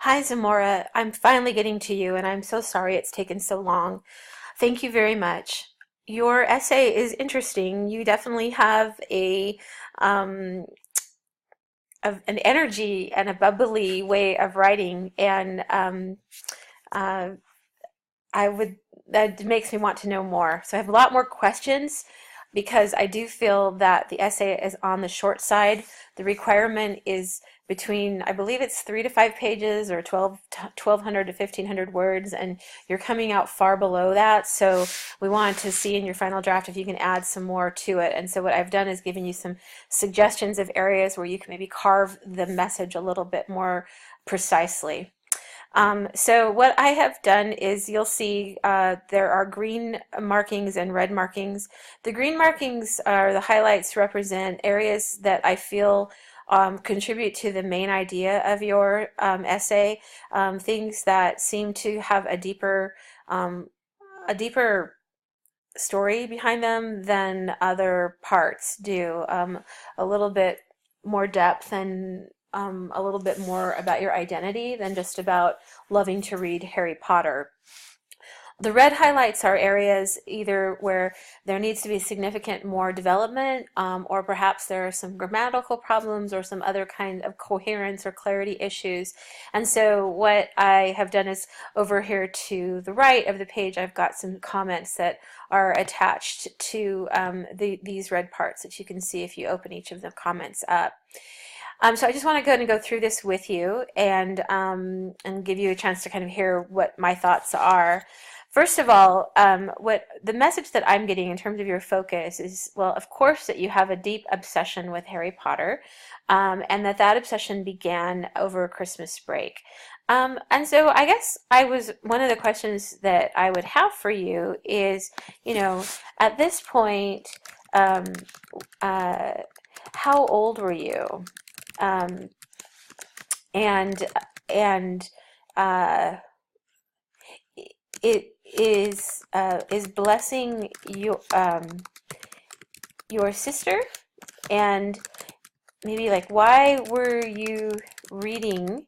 Hi, Zamora. I'm finally getting to you, and I'm so sorry it's taken so long. Thank you very much. Your essay is interesting. You definitely have um, an energy and a bubbly way of writing, and uh, I would that makes me want to know more. So I have a lot more questions because I do feel that the essay is on the short side. The requirement is between, I believe it's 3 to 5 pages or 1,200 to 1,500 words, and you're coming out far below that. So we wanted to see in your final draft if you can add some more to it. And so what I've done is given you some suggestions of areas where you can maybe carve the message a little bit more precisely. So what I have done is you'll see there are green markings and red markings. The green markings are the highlights represent areas that I feel contribute to the main idea of your essay, things that seem to have um, a deeper story behind them than other parts do. A little bit more depth and a little bit more about your identity than just about loving to read Harry Potter. The red highlights are areas either where there needs to be significant more development, or perhaps there are some grammatical problems or some other kind of coherence or clarity issues. And so what I have done is over here to the right of the page, I've got some comments that are attached to these red parts that you can see if you open each of the comments up. So I just want to go ahead and go through this with you and give you a chance to kind of hear what my thoughts are. First of all, what the message that I'm getting in terms of your focus is, well, of course, that you have a deep obsession with Harry Potter, and that obsession began over Christmas break. And so I guess one of the questions that I would have for you is, at this point, um, uh, how old were you? Um, and and uh, it is blessing your sister, and maybe like why were you reading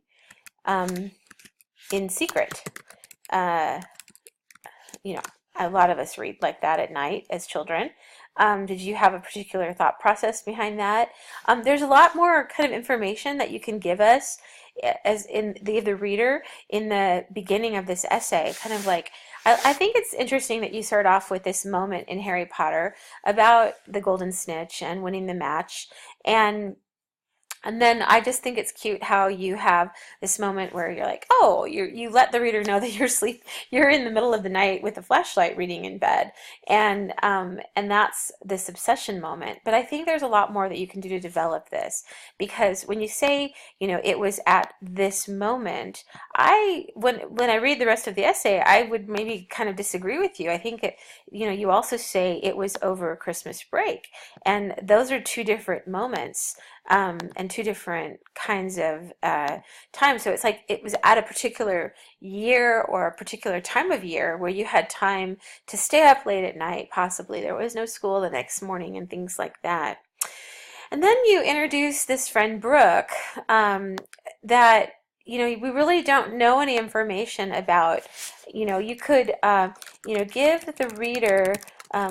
um, in secret? Uh, you know, a lot of us read like that at night as children. Did you have a particular thought process behind that? There's a lot more kind of information that you can give us as in the reader in the beginning of this essay. Kind of like, I think it's interesting that you start off with this moment in Harry Potter about the golden snitch and winning the match. And then I just think it's cute how you have this moment where you're like, oh, you let the reader know that you're in the middle of the night with a flashlight reading in bed, and that's this obsession moment. But I think there's a lot more that you can do to develop this, because when you say, it was at this moment, when I read the rest of the essay, I would maybe kind of disagree with you. I think you also say it was over Christmas break, and those are two different moments, and two different kinds of time. So it's like it was at a particular year or a particular time of year where you had time to stay up late at night, possibly. There was no school the next morning and things like that. And then you introduce this friend, Brooke, that we really don't know any information about. You could give the reader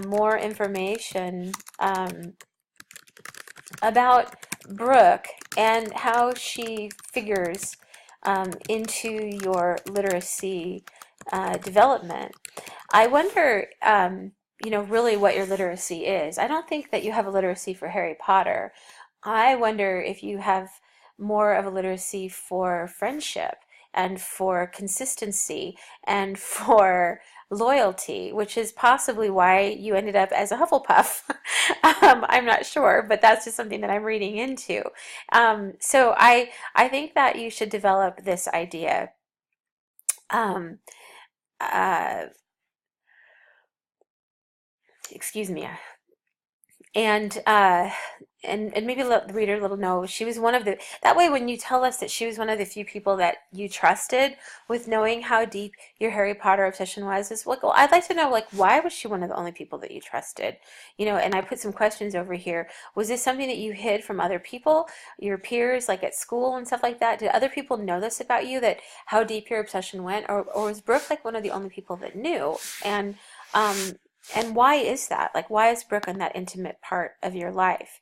more information about Brooke and how she figures into your literacy development. I wonder, really what your literacy is. I don't think that you have a literacy for Harry Potter. I wonder if you have more of a literacy for friendship and for consistency and for loyalty, which is possibly why you ended up as a Hufflepuff. I'm not sure, but that's just something that I'm reading into. So I think that you should develop this idea. Um, uh, Excuse me. And and maybe let the reader a little know she was one of the, that way when you tell us that she was one of the few people that you trusted with knowing how deep your Harry Potter obsession was, is like, well, I'd like to know, like, why was she one of the only people that you trusted? You know, and I put some questions over here. Was this something that you hid from other people, your peers, like at school and stuff like that? Did other people know this about you, that how deep your obsession went, or was Brooke like one of the only people that knew? Um, and why is that? Like, why is Brooke in that intimate part of your life?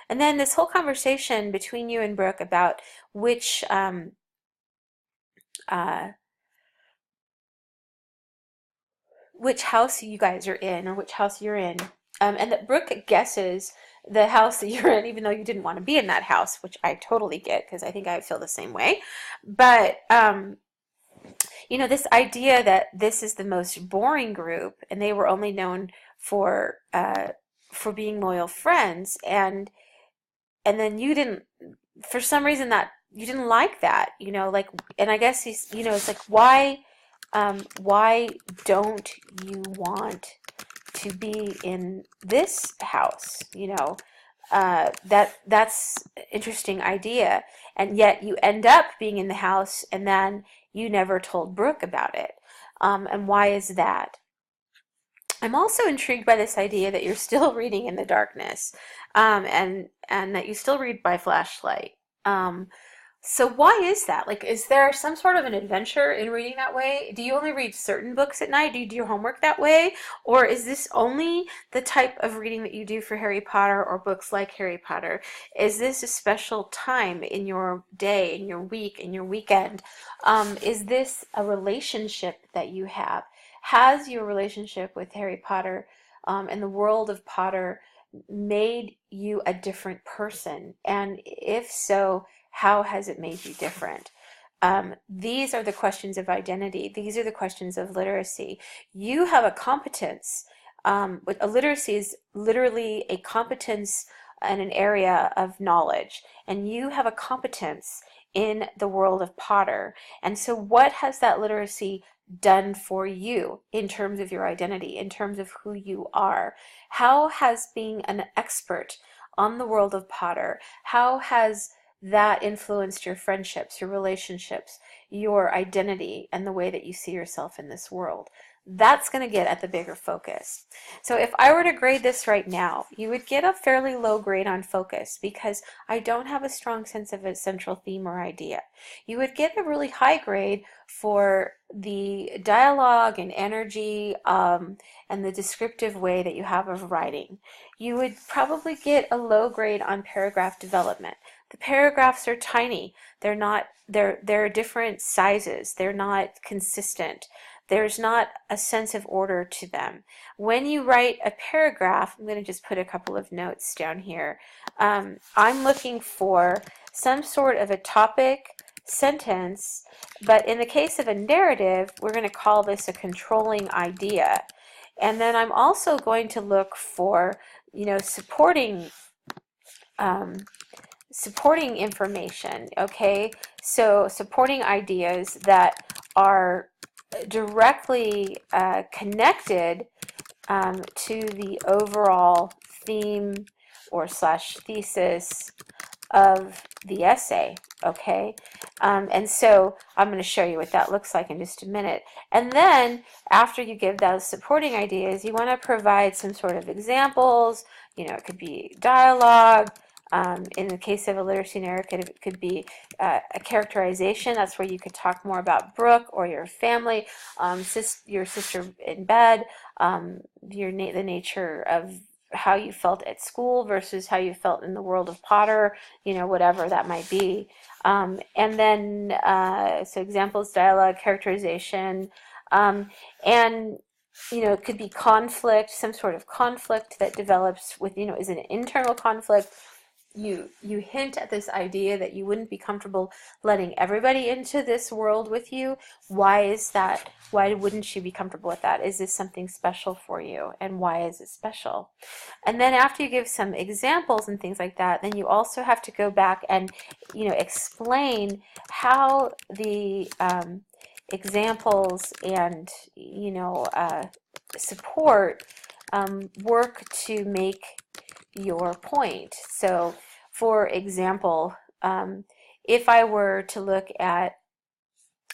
And then this whole conversation between you and Brooke about which uh, which house you guys are in, or which house you're in, and that Brooke guesses the house that you're in, even though you didn't want to be in that house, which I totally get because I think I feel the same way. But you know, this idea that this is the most boring group, and they were only known for being loyal friends, and then you didn't, for some reason, that you didn't like that, you know, like, and I guess he's, you know, it's like, why don't you want to be in this house, you know? That's interesting idea, and yet you end up being in the house, and then you never told Brooke about it. And why is that? I'm also intrigued by this idea that you're still reading in the darkness, and that you still read by flashlight. Um, so why is that? Like, is there some sort of an adventure in reading that way? Do you only read certain books at night? Do you do your homework that way? Or is this only the type of reading that you do for Harry Potter or books like Harry Potter? Is this a special time in your day, in your week, in your weekend? Is this a relationship that you have? Has your relationship with Harry Potter and the world of Potter made you a different person? And if so, how has it made you different? These are the questions of identity. These are the questions of literacy. You have a competence. A literacy is literally a competence in an area of knowledge, and you have a competence in the world of Potter. And so, what has that literacy done for you in terms of your identity, in terms of who you are? How has being an expert on the world of Potter, how has that influenced your friendships, your relationships, your identity, and the way that you see yourself in this world? That's going to get at the bigger focus. So if I were to grade this right now, you would get a fairly low grade on focus because I don't have a strong sense of a central theme or idea. You would get a really high grade for the dialogue and energy, and the descriptive way that you have of writing. You would probably get a low grade on paragraph development. The paragraphs are tiny. They're different sizes. They're not consistent. There's not a sense of order to them. When you write a paragraph, I'm going to just put a couple of notes down here. I'm looking for some sort of a topic, sentence, but in the case of a narrative, we're going to call this a controlling idea. And then I'm also going to look for, you know, supporting information, okay? So supporting ideas that are directly connected to the overall theme or slash thesis of the essay, okay? And so I'm going to show you what that looks like in just a minute. And then after you give those supporting ideas, you want to provide some sort of examples. You know, it could be dialogue. In the case of a literacy narrative, it could be a characterization. That's where you could talk more about Brooke or your family, your sister in bed, the nature of how you felt at school versus how you felt in the world of Potter, you know, whatever that might be. And then, so examples, dialogue, characterization, and, you know, it could be conflict, some sort of conflict that develops with, you know, is an internal conflict. You hint at this idea that you wouldn't be comfortable letting everybody into this world with you. Why is that? Why wouldn't you be comfortable with that? Is this something special for you? And why is it special? And then after you give some examples and things like that, then you also have to go back and, you know, explain how the examples and, you know, support work to make your point. So, for example, if I were to look at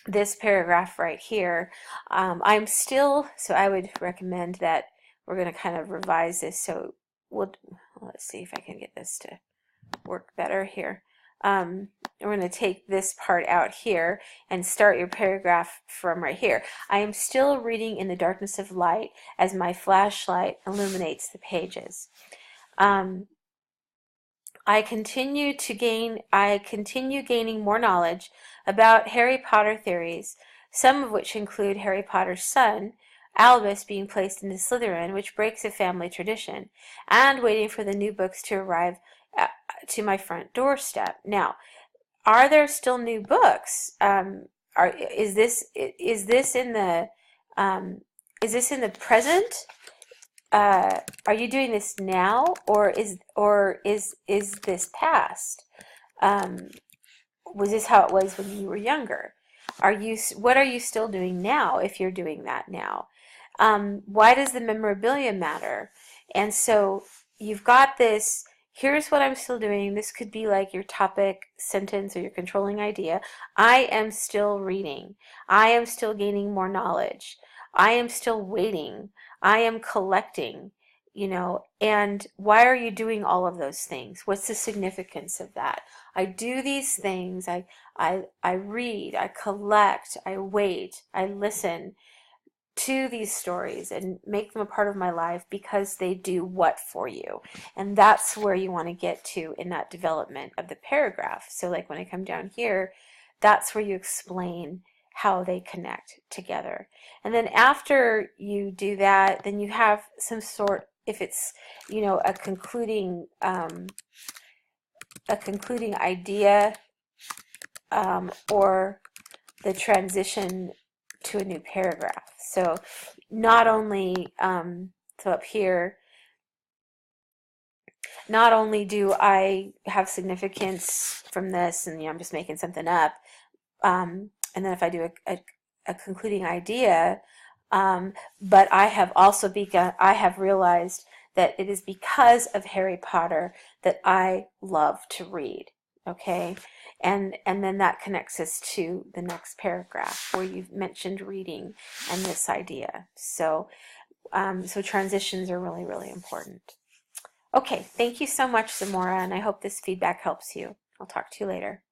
this paragraph right here, so I would recommend that we're going to kind of revise this. So let's see if I can get this to work better here. We're going to take this part out here and start your paragraph from right here. I am still reading in the darkness of light as my flashlight illuminates the pages. I continue gaining more knowledge about Harry Potter theories, some of which include Harry Potter's son, Albus, being placed into Slytherin, which breaks a family tradition, and waiting for the new books to arrive to my front doorstep. Now, are there still new books? Is this in the present? Are you doing this now, or is this past? Was this how it was when you were younger? What are you still doing now if you're doing that now? Why does the memorabilia matter? And so you've got this, here's what I'm still doing. This could be like your topic sentence or your controlling idea. I am still reading. I am still gaining more knowledge. I am still waiting. I am collecting, and why are you doing all of those things? What's the significance of that? I do these things. I read, I collect, I wait, I listen to these stories and make them a part of my life because they do what for you? And that's where you want to get to in that development of the paragraph. So like when I come down here, that's where you explain how they connect together. And then after you do that, then you have some sort, if it's, a concluding idea, or the transition to a new paragraph. So not only, so up here, not only do I have significance from this, and I'm just making something up, and then if I do a concluding idea, but I have also I have realized that it is because of Harry Potter that I love to read. Okay, and then that connects us to the next paragraph where you've mentioned reading and this idea. So so transitions are really, really important. Okay, thank you so much, Zamora, and I hope this feedback helps you. I'll talk to you later.